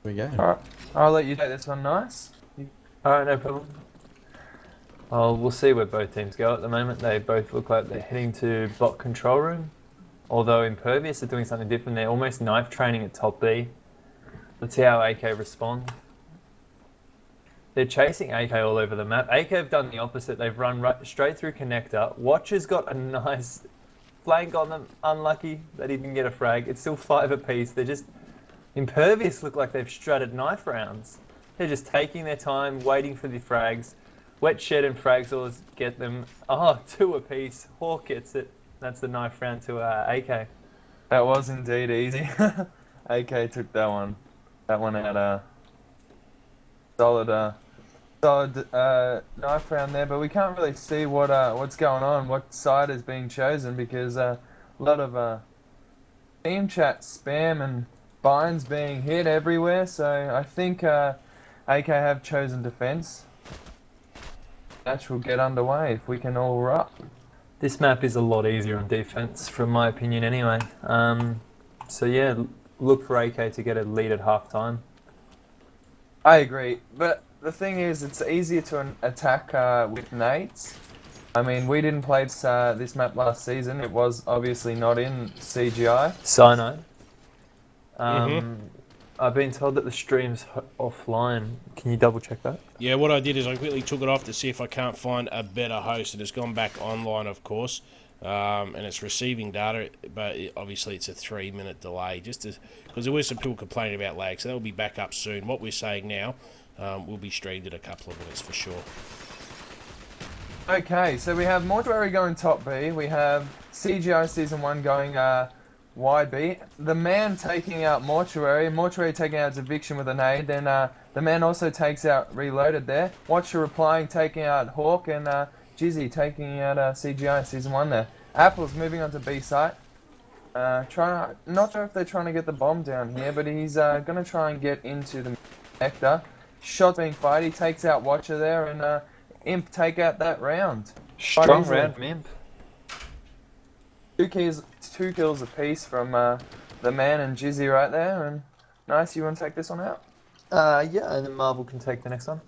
Here we go. Alright, I'll let you take this one, nice. Alright, no problem. Oh, we'll see where both teams go at the moment. They both look like they're heading to bot control room. Although Impervius are doing something different. They're almost knife training at top B. Let's see how AK respond. They're chasing AK all over the map. AK have done the opposite. They've run right, straight through connector. Watcher's got a nice flank on them. Unlucky that he didn't get a frag. It's still 5 apiece. They're just... Impervious look like they've strutted knife rounds. They're just taking their time, waiting for the frags. Wet Shed and Fragzors get them. Oh, 2 apiece. Hawk gets it. That's the knife round to AK. That was indeed easy. AK took that one. That one out solid knife round there, but we can't really see what's going on, what side is being chosen, because a lot of team chat spam and binds being hit everywhere. So I think AK have chosen defense. Match will get underway if we can all rock. This map is a lot easier on defense, from my opinion anyway. So yeah, look for AK to get a lead at halftime. I agree, but the thing is, it's easier to attack with nades. I mean, we didn't play this map last season. It was obviously not in CGI. Cyanide. I've been told that the stream's offline. Can you double check that? Yeah, what I did is I quickly took it off to see if I can't find a better host, and it's gone back online, of course, and it's receiving data, but obviously it's a 3-minute delay, just because there were some people complaining about lag, so that'll be back up soon. What we're saying now will be streamed in a couple of minutes for sure. Okay, so we have Mortuary going top B. We have CGI Season 1 going wide B. The man taking out Mortuary. Mortuary taking out its eviction with a nade. Then the man also takes out Reloaded there. Watcher replying, taking out Hawk. And Jizzy taking out CGI Season 1 there. Apple's moving on to B site. Not sure if they're trying to get the bomb down here, but he's going to try and get into the connector. Shot being fired. He takes out Watcher there, and Imp take out that round. Strong round from Imp. Two kills apiece from the man and Jizzy right there. And nice, you want to take this one out? Yeah, and then Marvel can take the next one.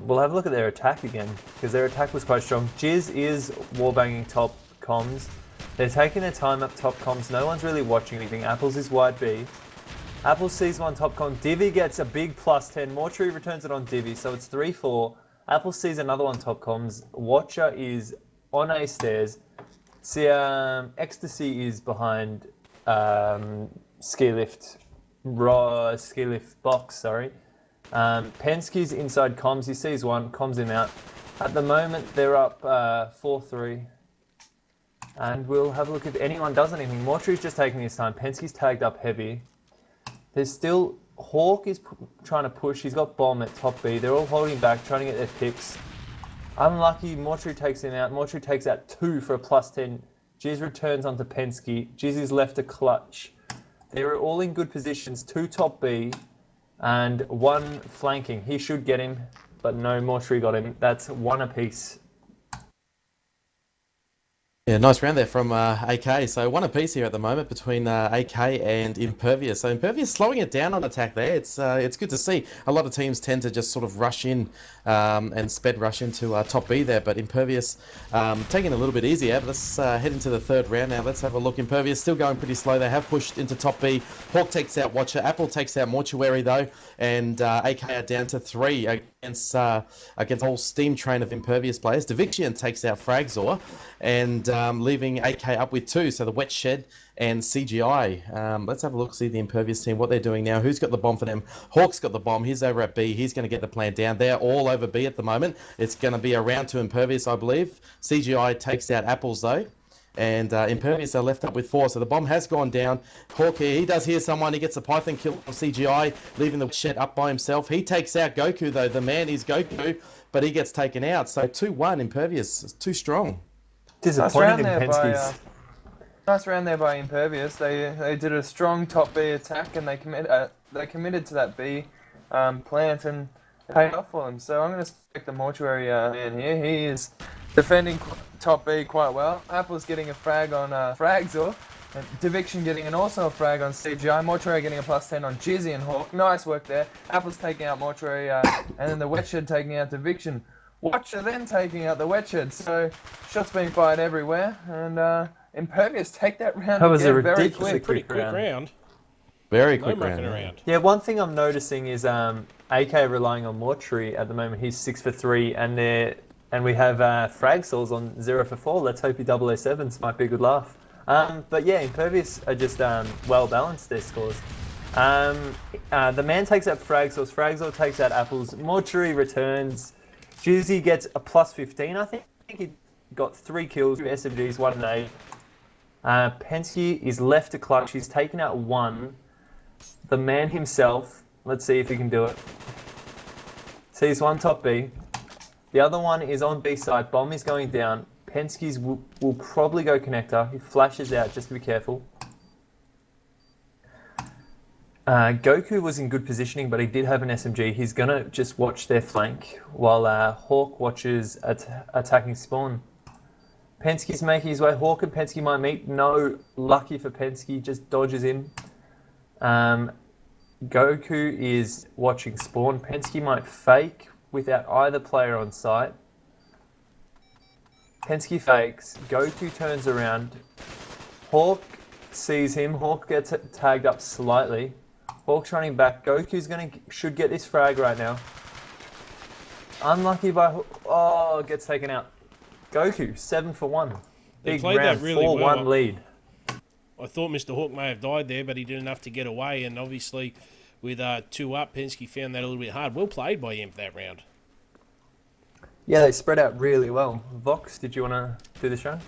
We'll have a look at their attack again, because their attack was quite strong. Jizz is wallbanging top comms. They're taking their time up top comms. No one's really watching anything. Apples is wide B. Apples sees one top comm. Divi gets a big +10. Mortuary returns it on Divi, so it's 3-4. Apple sees another one top comms. Watcher is on A stairs. See, Ecstasy is behind ski lift box, sorry. Penske's inside comms. He sees one, comms him out. At the moment, they're up 4-3. And we'll have a look if anyone does anything. Mortuary's just taking his time. Penske's tagged up heavy. There's still... Hawk is trying to push. He's got bomb at top B. They're all holding back, trying to get their picks. Unlucky, Mortuary takes him out. Mortuary takes out 2 for a +10. Jizz returns onto Penske. Jizz is left to clutch. They're all in good positions. 2 top B and 1 flanking. He should get him, but no, Mortuary got him. That's 1 apiece. Yeah, nice round there from AK. So 1 apiece here at the moment between AK and Impervious. So Impervious slowing it down on attack there. It's good to see. A lot of teams tend to just sort of rush in and sped rush into top B there, but Impervious taking it a little bit easier. But let's head into the 3rd round now. Let's have a look. Impervious still going pretty slow. They have pushed into top B. Hawk takes out Watcher. Apple takes out Mortuary though, and AK are down to 3 against a whole steam train of Impervious players. Devixian takes out Fragzor, and leaving AK up with 2. So the Wet Shed and CGI. Let's have a look, see the Impervious team, what they're doing now. Who's got the bomb for them? Hawk's got the bomb. He's over at B. He's going to get the plant down. They're all over B at the moment. It's going to be a round to Impervious, I believe. CGI takes out Apples, though. And Impervious are left up with 4. So the bomb has gone down. Hawk here, he does hear someone. He gets a Python kill on CGI, leaving the Shed up by himself. He takes out Goku, though. The man is Goku, but he gets taken out. So 2-1 Impervious. It's too strong. Disappointed in Penske's. Nice round there by Impervious. They did a strong top B attack, and they committed to that B plant and paid off for them. So I'm going to select the Mortuary man here. He is defending top B quite well. Apple's getting a frag on Fragzor. And Diviction getting an also a frag on CGI. Mortuary getting a +10 on Jizzy and Hawk. Nice work there. Apple's taking out Mortuary, and then the Wetshed taking out Diviction. Watcher then taking out the Wetshed. So shots being fired everywhere, and Impervious take that round That was again a very ridiculously quick. Pretty quick round. Very No quick mucking round. around. Yeah, one thing I'm noticing is AK relying on Mortuary at the moment. He's 6 for 3, and we have Fragsouls on 0 for 4. Let's hope he 007s. Might be a good laugh. But yeah, Impervious are just well balanced their scores. The man takes out Fragsouls. Fragsoul takes out Apples. Mortuary returns. Jizzy gets a +15. I think he got 3 kills, 2 SMGs, 1 nade. Penske is left to clutch. He's taken out 1. The man himself, let's see if he can do it. Sees 1 top B. The other one is on B side. Bomb is going down. Penske's will probably go connector. He flashes out just to be careful. Goku was in good positioning, but he did have an SMG. He's going to just watch their flank while Hawk watches attacking spawn. Penske's making his way. Hawk and Penske might meet. No, lucky for Penske, just dodges him. Goku is watching spawn. Penske might fake without either player on site. Penske fakes. Goku turns around. Hawk sees him. Hawk gets tagged up slightly. Hawk's running back. Goku's should get this frag right now. Unlucky by gets taken out. Goku 7 for 1. They Big played round, that really well. 4-1 lead. I thought Mr. Hawk may have died there, but he did enough to get away. And obviously, with 2 up, Penske found that a little bit hard. Well played by him that round. Yeah, they spread out really well. Vox, did you want to do the show?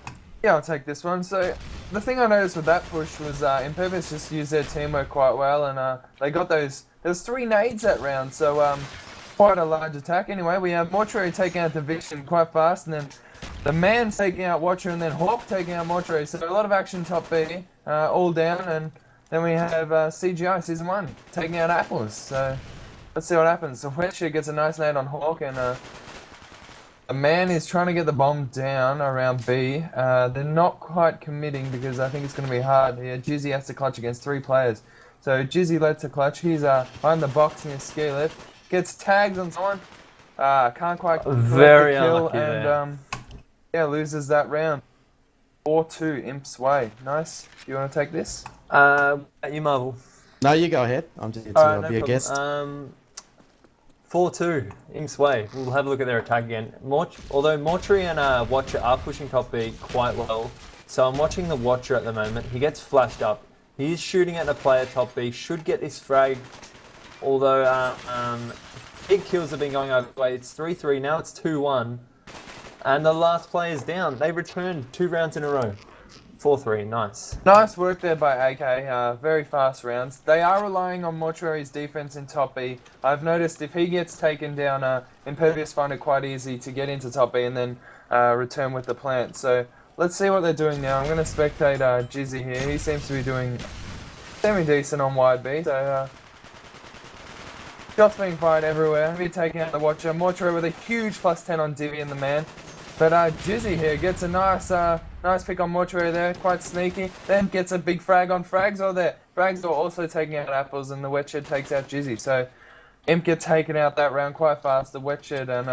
Yeah, I'll take this one. So the thing I noticed with that push was Impervious just used their teamwork quite well, and they got those. There's 3 nades that round, so quite a large attack. Anyway, we have Mortuary taking out Division quite fast, and then the man taking out Watcher, and then Hawk taking out Mortuary. So a lot of action top B, all down, and then we have CGI Season 1 taking out Apples. So let's see what happens. So Wetcher gets a nice nade on Hawk, and a man is trying to get the bomb down around B. They're not quite committing because I think it's going to be hard here. Jizzy has to clutch against 3 players. So Jizzy lets a clutch. He's behind the box near ski lift. Gets tagged on someone. Can't quite collect Very the kill, unlucky and yeah, loses that round. 4-2 Imp's way. Nice. Do you want to take this? You Marvel. No, you go ahead. I'm just here Alright, to no be a problem. guest. 4-2, Imp's way. We'll have a look at their attack again. Although Mortuary and Watcher are pushing top B quite well, so I'm watching the Watcher at the moment. He gets flashed up. He is shooting at the player top B. Should get this frag. Although big kills have been going our way. It's 3-3. Now it's 2-1. And the last player's down. They returned 2 rounds in a row. 4-3. Nice. Nice work there by AK. Very fast rounds. They are relying on Mortuary's defense in top B. I've noticed if he gets taken down, Impervious find it quite easy to get into top B and then return with the plant. So let's see what they're doing now. I'm going to spectate Jizzy here. He seems to be doing semi-decent on wide B. So shots being fired everywhere. He's taking out the Watcher. Mortuary with a huge +10 on Divi and the man. But Jizzy here gets a nice pick on Mortuary there, quite sneaky. Then gets a big frag on Fragsor there. Fragsor also taking out Apples, and the Wetshed takes out Jizzy. So Imp gets taken out that round quite fast. The Wetshed and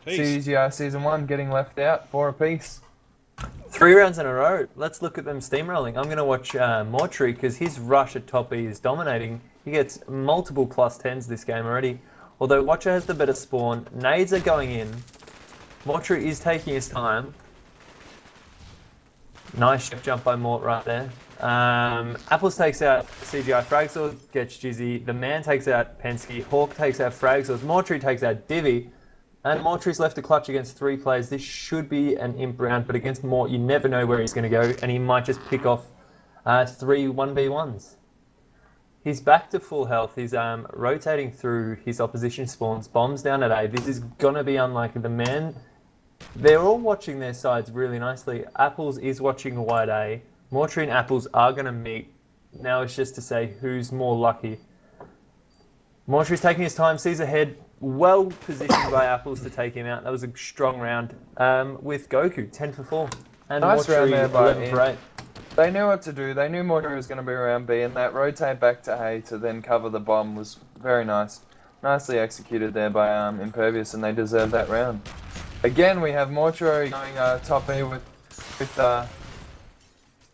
CGI Season 1 getting left out 4 apiece. 3 rounds in a row. Let's look at them steamrolling. I'm going to watch Mortuary because his rush at top B is dominating. He gets multiple +10s this game already. Although Watcher has the better spawn. Nades are going in. Mortuary is taking his time. Nice chef jump by Mort right there. Apples takes out CGI Fragsor, gets Jizzy. The man takes out Penske. Hawk takes out Fragsor. Mortuary takes out Divi. And Mortuary's left to clutch against 3 players. This should be an imp round, but against Mort, you never know where he's going to go, and he might just pick off 3 1v1s. He's back to full health. He's rotating through his opposition spawns. Bombs down at A. This is going to be unlikely. The man... They're all watching their sides really nicely. Apples is watching wide A. Mortuary and Apples are going to meet. Now it's just to say who's more lucky. Mortuary's taking his time, sees ahead. Well positioned by Apples to take him out. That was a strong round with Goku, 10 for 4. And Nice Mortuary, round there by 11 for 8. They knew what to do. They knew Mortar was going to be around B, and that rotate back to A to then cover the bomb was very nice. Nicely executed there by Impervius, and they deserved that round. Again, we have Mortuary going top A with the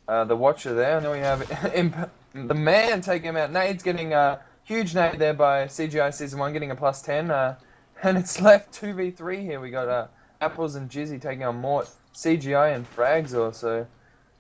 Watcher there, and then we have the man taking him out. Nade's getting a huge nade there by CGI Season 1, getting a +10. And it's left 2v3 here. We got Apples and Jizzy taking on Mort, CGI and Frags also.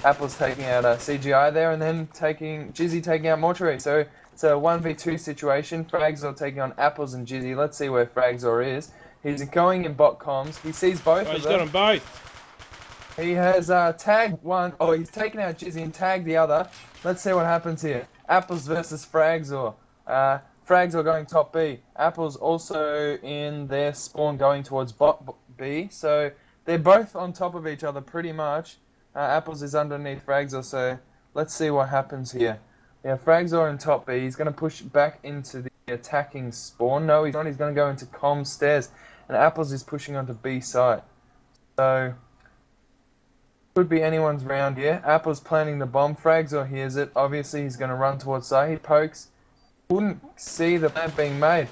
Apple's taking out CGI there, and then Jizzy taking out Mortuary. So it's a 1v2 situation. Fragzor taking on Apples and Jizzy. Let's see where Fragzor is. He's going in bot comms. He sees both of them. He's got them both. He has tagged one. Oh, he's taken out Jizzy and tagged the other. Let's see what happens here. Apples versus Fragzor. Fragzor going top B. Apples also in their spawn going towards bot B. So they're both on top of each other pretty much. Apples is underneath Fragzor, so let's see what happens here. Yeah, Fragzor in top B. He's going to push back into the attacking spawn. No, he's not. He's going to go into comm stairs. And Apples is pushing onto B side. So, could be anyone's round here. Apples planting the bomb. Fragzor hears it. Obviously, he's going to run towards side. He pokes. Wouldn't see the plant being made.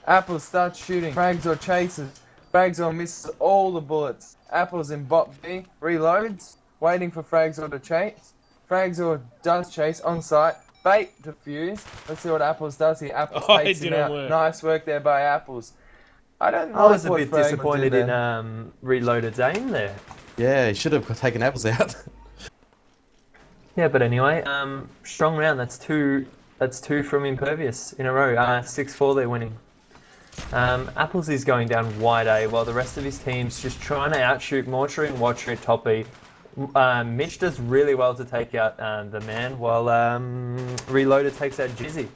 Apples starts shooting. Fragzor chases. Fragzor misses all the bullets. Apples in bot B. Reloads. Waiting for Fragzor to chase. Fragzor does chase on site. Bait defuse. Let's see what Apples does here. Apples takes him out. Work. Nice work there by Apples. I don't know. I was a bit disappointed in Reloaded's aim there. Yeah, he should have taken Apples out. Yeah, but anyway, strong round. That's two from Impervious in a row. 6-4 they're winning. Apples is going down wide A while the rest of his team's just trying to outshoot Mortuary and Watcher at top B. Mitch does really well to take out the man, while Reloaded takes out Jizzy.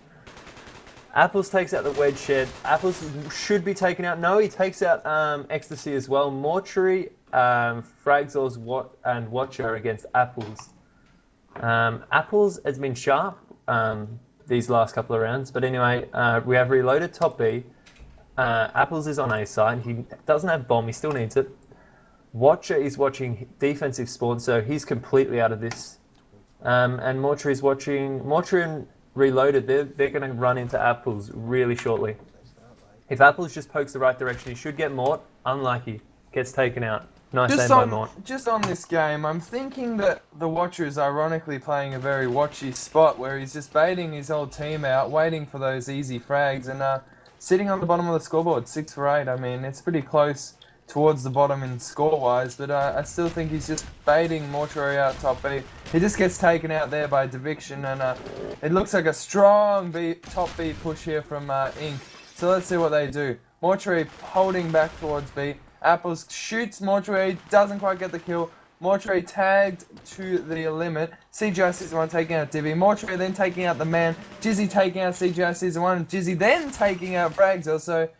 Apples takes out the wedge shed. Apples should be taken out. No, he takes out Ecstasy as well. Mortuary, Fragzor's and Watcher against Apples. Apples has been sharp these last couple of rounds, but anyway, we have Reloaded top B. Apples is on A side. He doesn't have bomb. He still needs it. Watcher is watching defensive spawn, so he's completely out of this. And Mortuary is watching... Mortuary and Reloaded, they're going to run into Apples really shortly. If Apples just pokes the right direction, he should get Mort. Unlucky. Gets taken out. Nice aim by Mort. Just on this game, I'm thinking that the Watcher is ironically playing a very watchy spot where he's just baiting his whole team out, waiting for those easy frags, and sitting on the bottom of the scoreboard, 6 for 8. I mean, it's pretty close towards the bottom in score-wise, but I still think he's just baiting Mortuary out top B. He just gets taken out there by Deviction, and it looks like a strong top B push here from Inc. So let's see what they do. Mortuary holding back towards B. Apples shoots Mortuary, doesn't quite get the kill. Mortuary tagged to the limit. CGI Season 1 taking out Divi. Mortuary then taking out the man. Jizzy taking out CGI Season 1. Jizzy then taking out Fragzor. So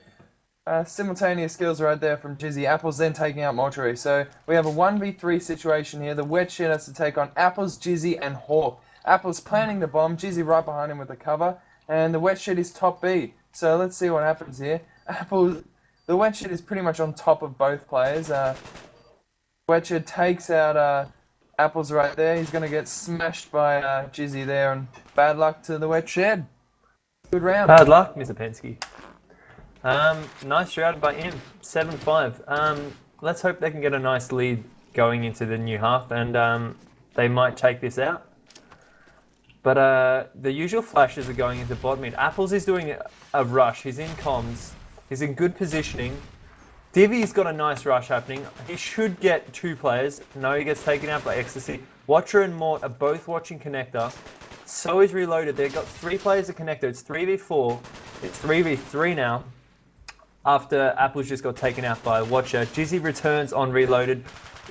simultaneous skills right there from Jizzy. Apples then taking out Mortuary. So we have a 1v3 situation here. The wet shit has to take on Apples, Jizzy, and Hawk. Apples planting the bomb. Jizzy right behind him with the cover. And the wet shit is top B. So let's see what happens here. The wet shit is pretty much on top of both players. Wet shit takes out Apples right there. He's going to get smashed by Jizzy there. And bad luck to the wet shed. Good round. Bad luck, Mr. Pensky. Nice round by him, 7-5. Let's hope they can get a nice lead going into the new half, and they might take this out. But the usual flashes are going into bot mid. Apples is doing a rush. He's in comms. He's in good positioning. Divi's got a nice rush happening. He should get 2 players. No, he gets taken out by Ecstasy. Watcher and Mort are both watching Connector. So is Reloaded. They've got 3 players at Connector. It's 3v4. It's 3v3 now. After Apples just got taken out by Watcher. Jizzy returns on Reloaded.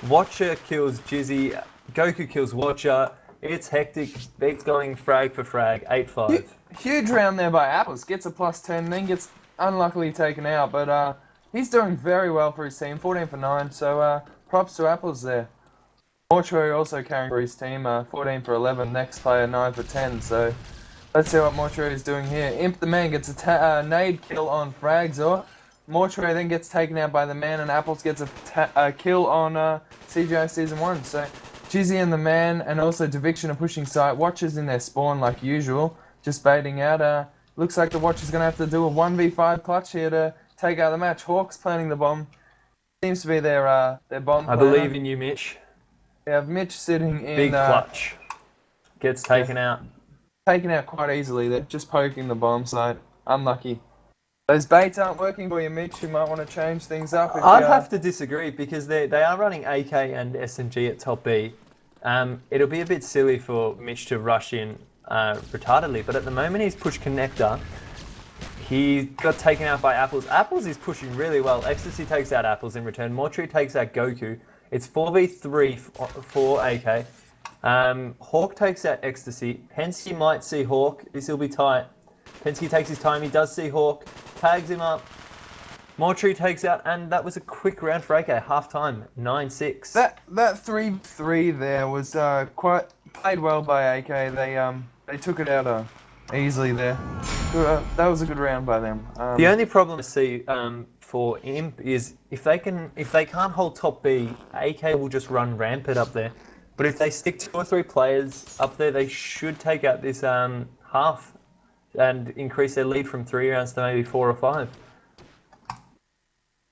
Watcher kills Jizzy. Goku kills Watcher. It's hectic. It's going frag for frag. 8-5. Huge round there by Apples. Gets a +10, then gets unluckily taken out. But he's doing very well for his team. 14 for 9. So props to Apples there. Mortuary also carrying for his team. 14 for 11. Next player 9 for 10. So let's see what Mortuary is doing here. Imp the man gets a nade kill on Fragzor. Mortuary then gets taken out by the man, and Apples gets a kill on CGI Season 1. So Jizzy and the man, and also Deviction are pushing site. Watchers in their spawn like usual, just baiting out. Looks like the Watcher's going to have to do a 1v5 clutch here to take out the match. Hawk's planting the bomb. Seems to be their bomb I planner. believe in you, Mitch. We have Mitch sitting in... Big clutch. Gets taken out. Taken out quite easily. They're just poking the bomb site. Unlucky. Those baits aren't working for you, Mitch. You might want to change things up. I'd have to disagree because they are running AK and SMG at top B. It'll be a bit silly for Mitch to rush in retardedly, but at the moment he's pushed connector. He got taken out by Apples. Apples is pushing really well. Ecstasy takes out Apples in return. Mortuary takes out Goku. It's 4v3 for AK. Hawk takes out Ecstasy. Pensky might see Hawk. This will be tight. Pensky takes his time. He does see Hawk. Tags him up. Mortuary takes out, and that was a quick round for AK. Half time, 9-6. That 3-3 there was quite played well by AK. They took it out easily there. That was a good round by them. The only problem I see for Imp is if they can't hold top B, AK will just run rampant up there. But if they stick 2 or 3 players up there, they should take out this half and increase their lead from 3 rounds to maybe 4 or 5.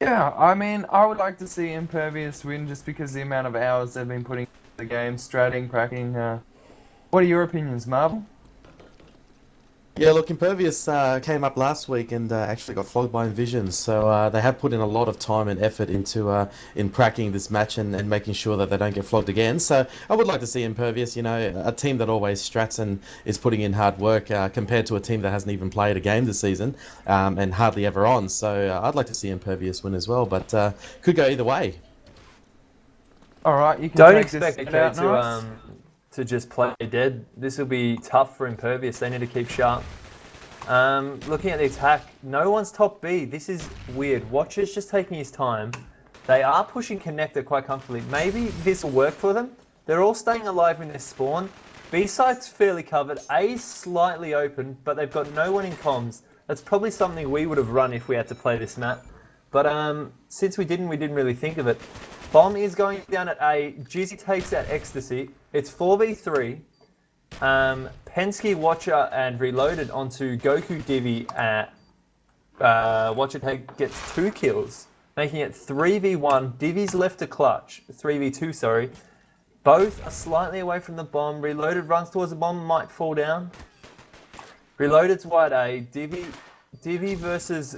Yeah, I mean, I would like to see Impervious win just because the amount of hours they've been putting into the game, stratting, cracking. What are your opinions, Marvel? Yeah, look, Impervious came up last week and actually got flogged by Envision, so they have put in a lot of time and effort into in cracking this match and making sure that they don't get flogged again. So I would like to see Impervious, you know, a team that always strats and is putting in hard work compared to a team that hasn't even played a game this season and hardly ever on. So I'd like to see Impervious win as well, but could go either way. All right, you can Don't take expect this AK out, nice. to just play dead. This will be tough for Impervious. They need to keep sharp. Looking at the attack, no one's top B. This is weird. Watcher's just taking his time. They are pushing connector quite comfortably. Maybe this will work for them. They're all staying alive in their spawn. B side's fairly covered. A's slightly open, but they've got no one in comms. That's probably something we would have run if we had to play this map. But since we didn't really think of it. Bomb is going down at A. Jizzy takes out Ecstasy. It's 4v3. Pensky, Watcher, and Reloaded onto Goku Divi. Watcher gets 2 kills, making it 3v1. Divi's left to clutch. 3v2, sorry. Both are slightly away from the bomb. Reloaded runs towards the bomb, might fall down. Reloaded's wide A. Divi versus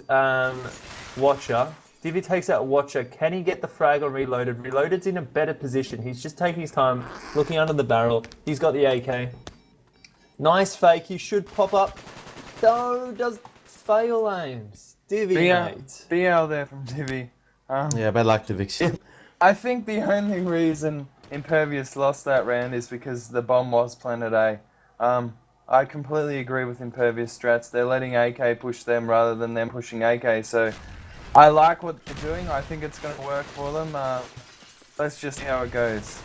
Watcher. Divi takes out Watcher. Can he get the frag on Reloaded? Reloaded's in a better position. He's just taking his time, looking under the barrel. He's got the AK. Nice fake. He should pop up. No, does fail aims. Divi, mate. BL there from Divi. Yeah, bad luck to Viction. I think the only reason Impervious lost that round is because the bomb was planted A. I completely agree with Impervious strats. They're letting AK push them rather than them pushing AK, so I like what they're doing. I think it's going to work for them. Let's just see how it goes.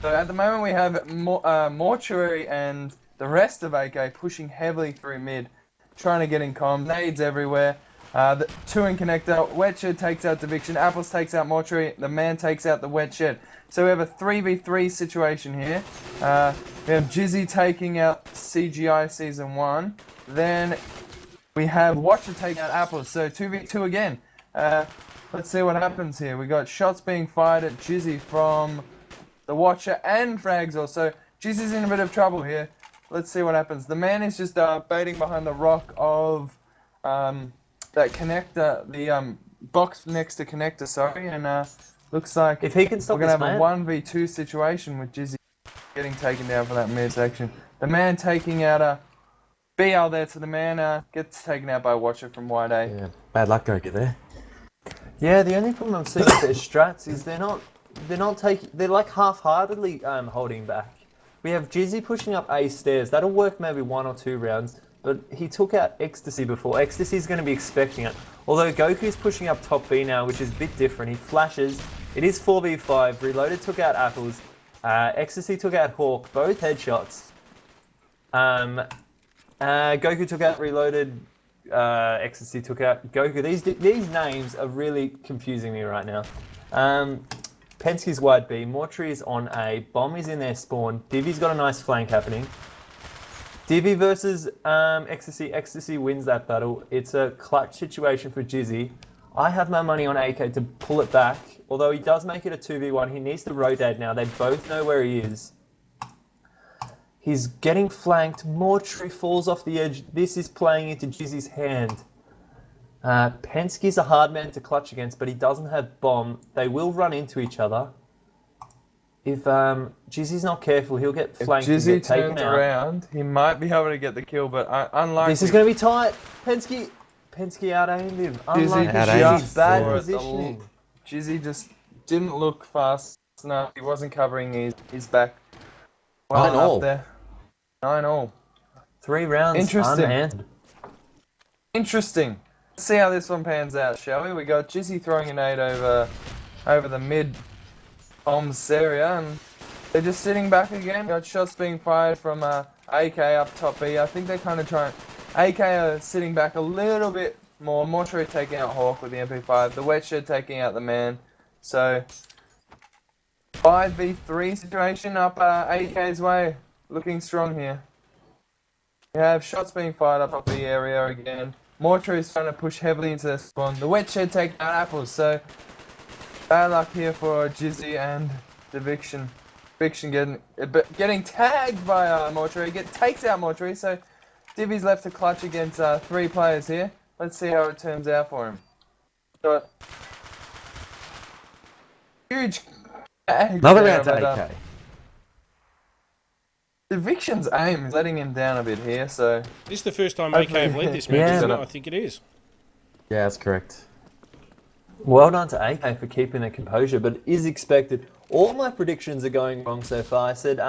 So at the moment we have Mortuary and the rest of AK pushing heavily through mid, trying to get in comm. Nades everywhere. The 2 in connector. Wet Shed takes out Deviction. Apples takes out Mortuary. The man takes out the Wet Shed. So we have a 3v3 situation here. We have Jizzy taking out CGI Season 1. Then we have Watcher taking out Apples. So 2v2 again. Let's see what happens here. We got shots being fired at Jizzy from the Watcher and Frags also. Jizzy's in a bit of trouble here. Let's see what happens. The man is just baiting behind the rock of that connector, the box next to connector, sorry, and looks like if he can stop we're going to have man. a 1v2 situation with Jizzy getting taken down for that mid section. The man taking out a BL there to the man, gets taken out by Watcher from wide A. Yeah, bad luck Goku there. Yeah, the only problem I'm seeing with their strats is they're like half-heartedly holding back. We have Jizzy pushing up A stairs. That'll work maybe 1 or 2 rounds, but he took out Ecstasy before. Ecstasy's going to be expecting it. Although Goku's pushing up top B now, which is a bit different. He flashes. It is 4v5. Reloaded took out Apples. Ecstasy took out Hawk. Both headshots. Goku took out Reloaded. Ecstasy took out Goku. These names are really confusing me right now. Penske's wide B, Mortuary is on A, Bomb is in their spawn, Divi's got a nice flank happening. Divi versus Ecstasy. Ecstasy wins that battle. It's a clutch situation for Jizzy. I have my money on AK to pull it back. Although he does make it a 2v1, he needs to rotate now. They both know where he is. He's getting flanked. Mortuary falls off the edge. This is playing into Jizzy's hand. Penske's a hard man to clutch against, but he doesn't have Bomb. They will run into each other. If Jizzy's not careful, he'll get flanked and get taken out. If Jizzy turns around, he might be able to get the kill, but unlikely. This is going to be tight. Penske out-aimed him. Unlucky Jizzy bad positioning. Jizzy just didn't look fast enough. He wasn't covering his back. Well 9-all. 9-all. 3 rounds. Interesting. Interesting. Let's see how this one pans out, shall we? We got Jizzy throwing a nade over the mid bombs area, and they're just sitting back again. Got shots being fired from AK up top B. I think they're kind of trying. AK are sitting back a little bit more. Mortuary taking out Hawk with the MP5. The Wet Shed taking out the man. So 5v3 situation up AK's way. Looking strong here. We have shots being fired up the area again. Mortuary is trying to push heavily into their spawn. The Wet Shed taking out Apples. So bad luck here for Jizzy and Deviction. Deviction getting tagged by Mortuary. Takes out Mortuary. So Divi's left to clutch against 3 players here. Let's see how it turns out for him. So, huge another round to AK. Deviction's aim is letting him down a bit here, so... This is the first time AK have led this match, isn't it? I think it is. Yeah, that's correct. Well done to AK for keeping their composure, but it is expected. All my predictions are going wrong so far. I said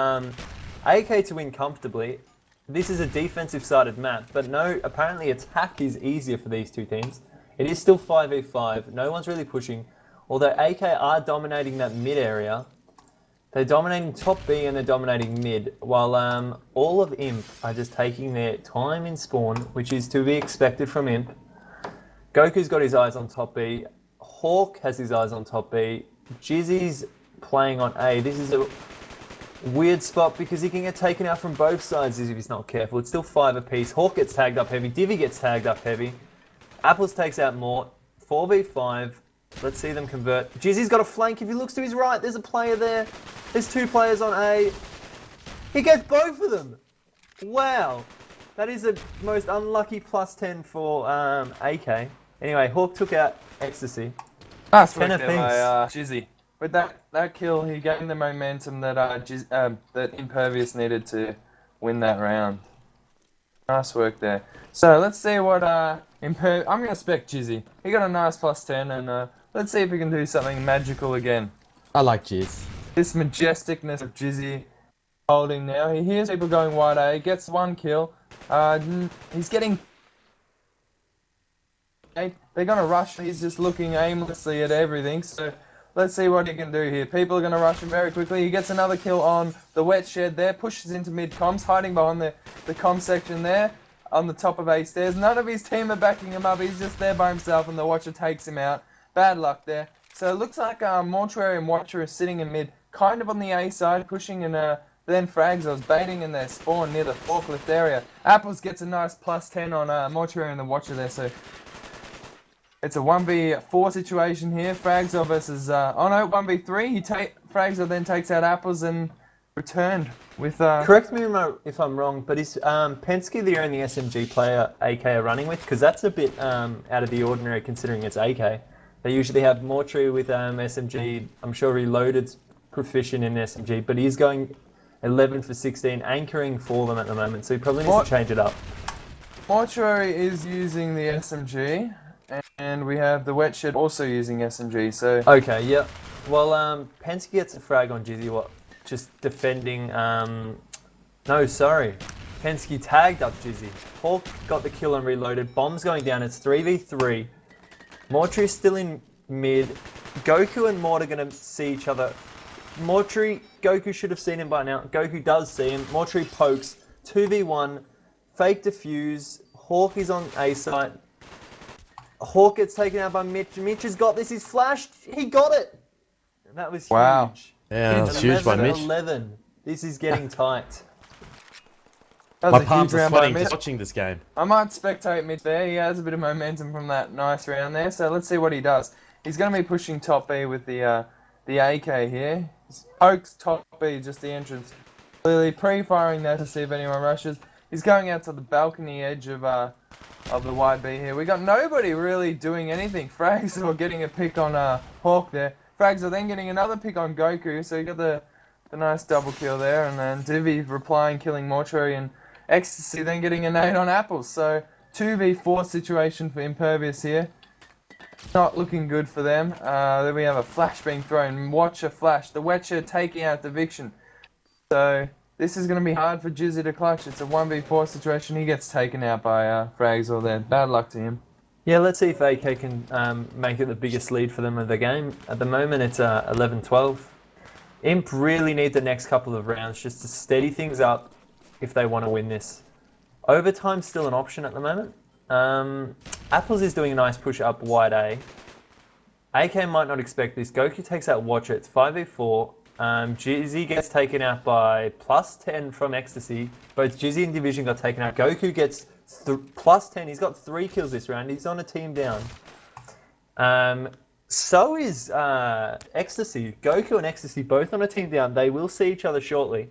AK to win comfortably. This is a defensive-sided map, but no, apparently attack is easier for these two teams. It is still 5v5. No one's really pushing. Although AK are dominating that mid area. They're dominating top B and they're dominating mid, while all of Imp are just taking their time in spawn, which is to be expected from Imp. Goku's got his eyes on top B. Hawk has his eyes on top B. Jizzy's playing on A. This is a weird spot because he can get taken out from both sides if he's not careful. It's still 5 apiece. Hawk gets tagged up heavy. Divi gets tagged up heavy. Apples takes out more. 4v5. Let's see them convert. Jizzy's got a flank. If he looks to his right, there's a player there. There's 2 players on A. He gets both of them. Wow. That is the most unlucky +10 for AK. Anyway, Hawk took out Ecstasy. Nice work there by Jizzy. With that kill, he gained the momentum that that Impervius needed to win that round. Nice work there. So let's see what I'm gonna spec Jizzy. He got a nice +10, and let's see if he can do something magical again. I like Jizz. This majesticness of Jizzy holding now. He hears people going wide A, gets 1 kill. He's getting. They're gonna rush. He's just looking aimlessly at everything. So let's see what he can do here. People are going to rush him very quickly. He gets another kill on the Wet Shed there. Pushes into mid-comms, hiding behind the comm section there on the top of A stairs. None of his team are backing him up. He's just there by himself, and the Watcher takes him out. Bad luck there. So it looks like Mortuary and Watcher are sitting in mid, kind of on the A side, pushing, and then Frags was baiting in their spawn near the forklift area. Apples gets a nice +10 on Mortuary and the Watcher there, so... It's a 1v4 situation here. Fragzor versus... 1v3. Fragzor then takes out Apples and returned with... Correct me if I'm wrong, but is Penske the only SMG player AK are running with? Because that's a bit out of the ordinary considering it's AK. They usually have Mortuary with SMG. I'm sure Reloaded's proficient in SMG, but he's going 11 for 16, anchoring for them at the moment, so he probably needs to change it up. Mortuary is using the SMG. And we have the Wet Shed also using SMG, so... Okay, yep. Well, Penske gets a frag on Jizzy, just defending... No, sorry. Penske tagged up Jizzy. Hawk got the kill and reloaded. Bomb's going down, it's 3v3. Mortuary's still in mid. Goku and Mort are going to see each other. Goku should have seen him by now. Goku does see him. Mortuary pokes. 2v1. Fake defuse. Hawk is on A site. Hawk gets taken out by Mitch. Mitch has got this. He's flashed. He got it. That was Wow. huge. Yeah, that was huge by Mitch. 11. This is getting tight. That My was a huge palms are round by sweating Mitch. just watching this game. I might spectate Mitch there. He has a bit of momentum from that nice round there. So let's see what he does. He's going to be pushing top B with the AK here. Pokes top B, just the entrance. Clearly pre-firing there to see if anyone rushes. He's going out to the balcony edge of the wide B here. We got nobody really doing anything. Frags are getting a pick on Hawk there. Frags are then getting another pick on Goku. So you got the nice double kill there, and then Divi replying, killing Mortuary, and Ecstasy then getting a nade on Apples. So 2v4 situation for Impervius here. Not looking good for them. Then we have a flash being thrown. Watch a flash. The Wetcher taking out the Eviction. So this is going to be hard for Jizzy to clutch. It's a 1v4 situation. He gets taken out by Frags all there. Bad luck to him. Yeah, let's see if AK can make it the biggest lead for them of the game. At the moment, it's 11-12. Imp really need the next couple of rounds just to steady things up if they want to win this. Overtime's still an option at the moment. Apples is doing a nice push up wide A. AK might not expect this. Goku takes out Watcher. It's 5v4. Jizzy gets taken out by +10 from Ecstasy. Both Jizzy and Division got taken out. Goku gets +10. He's got 3 kills this round. He's on a team down. So is Ecstasy. Goku and Ecstasy both on a team down. They will see each other shortly.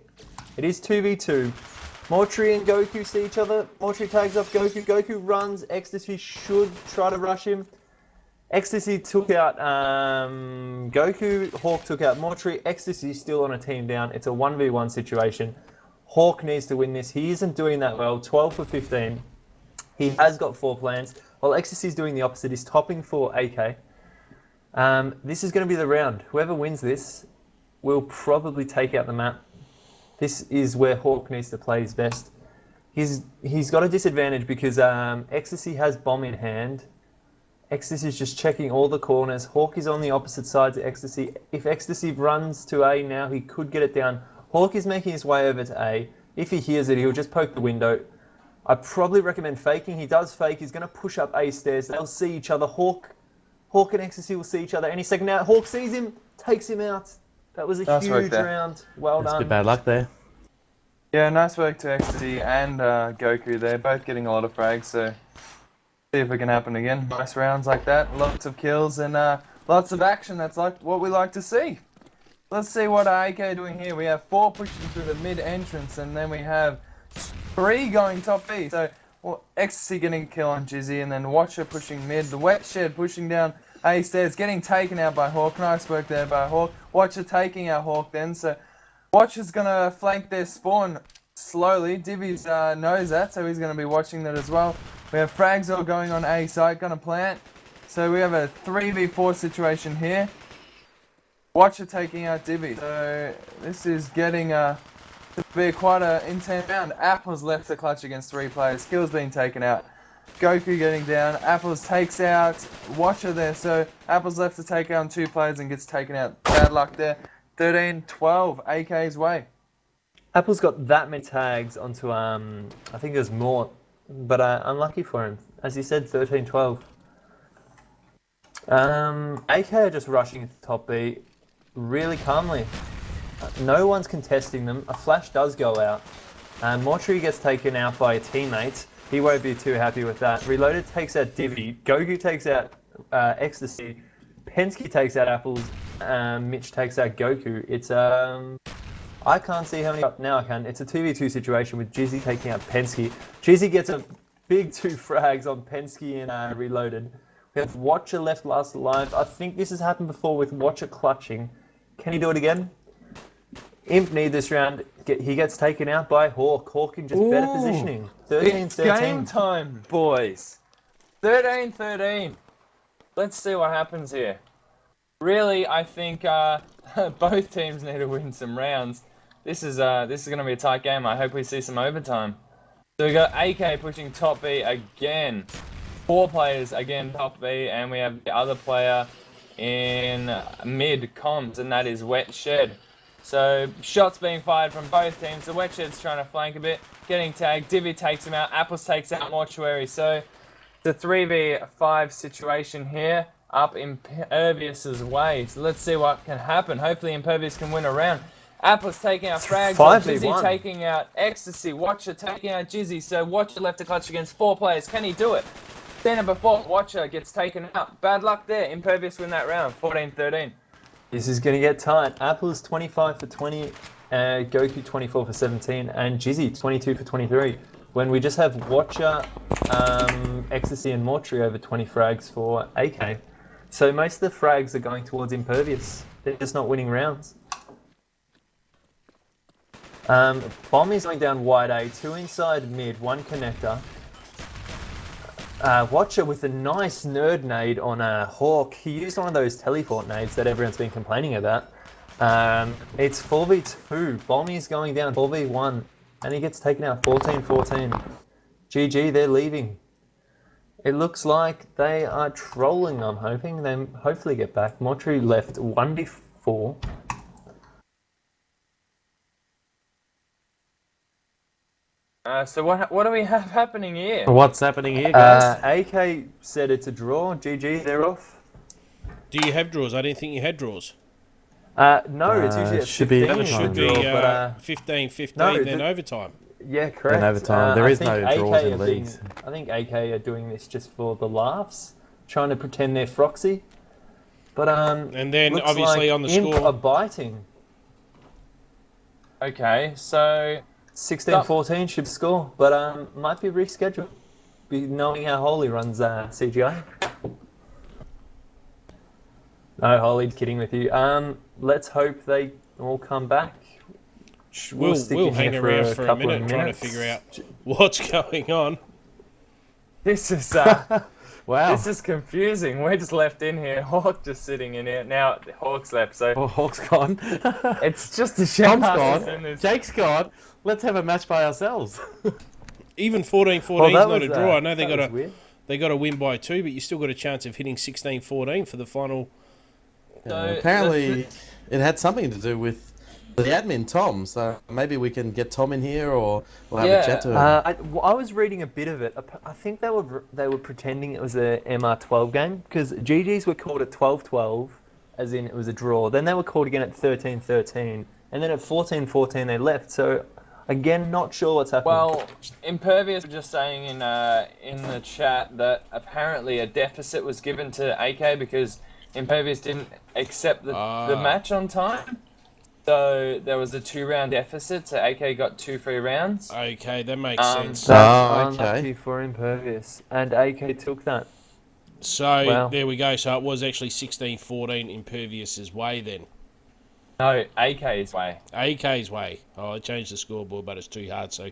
It is 2v2. Mortuary and Goku see each other. Mortuary tags up Goku. Goku runs. Ecstasy should try to rush him. Ecstasy took out Goku. Hawk took out Mortuary. Ecstasy still on a team down. It's a 1v1 situation. Hawk needs to win this. He isn't doing that well. 12 for 15. He has got 4 plans. While Ecstasy's doing the opposite. He's topping for AK. This is going to be the round. Whoever wins this will probably take out the map. This is where Hawk needs to play his best. He's got a disadvantage because Ecstasy has bomb in hand. Ecstasy is just checking all the corners. Hawk is on the opposite side to Ecstasy. If Ecstasy runs to A now, he could get it down. Hawk is making his way over to A. If he hears it, he'll just poke the window. I probably recommend faking. He does fake. He's going to push up A stairs. They'll see each other. Hawk and Ecstasy will see each other any second now. Hawk sees him, takes him out. That was a huge round. Well done. That's good bad luck there. Yeah, nice work to Ecstasy and Goku. They're both getting a lot of frags, so see if it can happen again. Nice rounds like that, lots of kills and lots of action. That's like what we like to see. Let's see what AK are doing here. We have 4 pushing through the mid entrance, and then we have 3 going top B. So Ecstasy getting a kill on Jizzy, and then Watcher pushing mid. The Wet Shed pushing down A stairs, getting taken out by Hawk. Nice work there by Hawk. Watcher taking out Hawk then. So Watcher's going to flank their spawn slowly. Divvy's knows that, so he's going to be watching that as well. We have frags all going on A site, going to plant. So we have a 3v4 situation here. Watcher taking out Divvy. So this is getting to be quite an intense round. Apples left the clutch against 3 players. Kills being taken out. Goku getting down. Apples takes out Watcher there. So Apples left to take out 2 players and gets taken out. Bad luck there. 13-12, AK's way. Apple's got that many tags onto, I think there's more, but unlucky for him. As you said, 13-12. AK are just rushing into top B really calmly. No one's contesting them. A flash does go out. Mortuary gets taken out by a teammate. He won't be too happy with that. Reloaded takes out Divvy. Goku takes out Ecstasy. Pensky takes out Apples. Mitch takes out Goku. It's I can't see how many now I can. It's a 2v2 situation with Jizzy taking out Pensky. Jizzy gets a big 2 frags on Pensky and Reloaded. We have Watcher left last alive. I think this has happened before with Watcher clutching. Can he do it again? Imp need this round. He gets taken out by Hawk. Hawk in just better positioning. 13-13. It's game time, boys. 13-13. Let's see what happens here. Really, I think both teams need to win some rounds. This is going to be a tight game. I hope we see some overtime. So we got AK pushing top B again. 4 players again top B, and we have the other player in mid comms, and that is Wet Shed. So shots being fired from both teams. The Wet Shed's trying to flank a bit, getting tagged. Divvy takes him out. Apples takes out Mortuary. So it's a 3v5 situation here. up Impervious's way. So let's see what can happen. Hopefully Impervious can win a round. Apple's taking out frags. 5v1. Jizzy taking out Ecstasy. Watcher taking out Jizzy. So Watcher left to clutch against 4 players. Can he do it? Then before Watcher gets taken out. Bad luck there. Impervious win that round. 14-13. This is going to get tight. Apple's 25 for 20, Goku 24 for 17, and Jizzy 22 for 23. When we just have Watcher, Ecstasy, and Mortuary over 20 frags for AK. So most of the frags are going towards Impervious. They're just not winning rounds. Bomb is going down wide A, 2 inside mid, 1 connector. Watcher with a nice nerd nade on a Hawk. He used one of those teleport nades that everyone's been complaining about. It's 4v2. Bommy's going down 4v1. And he gets taken out 14-14. GG, they're leaving. It looks like they are trolling, I'm hoping. They hopefully get back. Mortuary left 1v4. So what do we have happening here? What's happening here, guys? AK said it's a draw. GG, they're off. Do you have draws? I didn't think you had draws. No, it's usually at should be 15 overtime. Should draw, be but, 15-15, no, then overtime. yeah, correct. Then overtime. There I is think no AK draws in are leagues. I think AK are doing this just for the laughs, trying to pretend they're Froxy. But And then looks obviously like on the Imp score. are biting. Okay, so 16-14 should score, but might be rescheduled. Be knowing how Holy runs CGI. No, Holy, kidding with you. Let's hope they all come back. We'll stick we'll in hang here around for a couple of minute trying to minutes. figure out what's going on. this is Wow. this is confusing. We're just left in here. Hawk just sitting in here. Now Hawk's left, so Oh, Hawk's gone. it's just a shame. Tom's gone. Jake's gone. Let's have a match by ourselves. Even 14-14 Well, is that not was, a draw. I know they that got was weird. to win by 2, but you still got a chance of hitting 16-14 for the final. Apparently, it had something to do with the admin, Tom. So maybe we can get Tom in here, or we'll have a chat to him. I was reading a bit of it. I think they were pretending it was a MR12 game because GGs were called at 12-12, as in it was a draw. Then they were called again at 13-13, and then at 14-14 they left. So again, not sure what's happening. Well, Impervious was just saying in the chat that apparently a deficit was given to AK because Impervious didn't accept the match on time. So there was a 2-round deficit, so AK got 2 free rounds. Okay, that makes sense. That's okay. unlucky for Impervious, and AK took that. So Wow. there we go. So it was actually 16-14 Impervious's way then. No, AK's way. AK's way. Oh, I changed the scoreboard, but it's too hard. So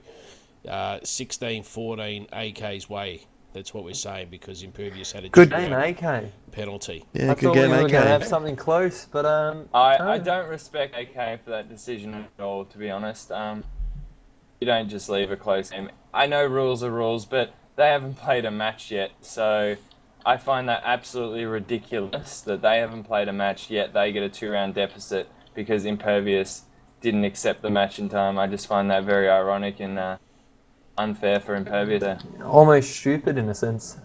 16-14 AK's way. That's what we're saying because Impervious had a Good 2-round game, AK. penalty. Yeah, I good thought game, we were AK. going to have something close, but I don't respect AK for that decision at all, to be honest. You don't just leave a close game. I know rules are rules, but they haven't played a match yet, so I find that absolutely ridiculous that they haven't played a match yet. They get a 2-round deficit because Impervious didn't accept the match in time. I just find that very ironic and unfair for Impervious. almost stupid in a sense.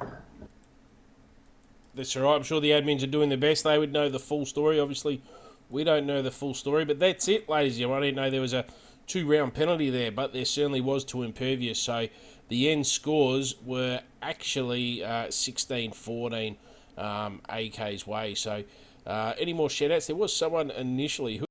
That's all right. I'm sure the admins are doing their best. They would know the full story. Obviously, we don't know the full story, but that's it, ladies and gentlemen. I didn't know there was a 2-round penalty there, but there certainly was to Impervious. So the end scores were actually 16-14 AK's way. So any more shout-outs? There was someone initially who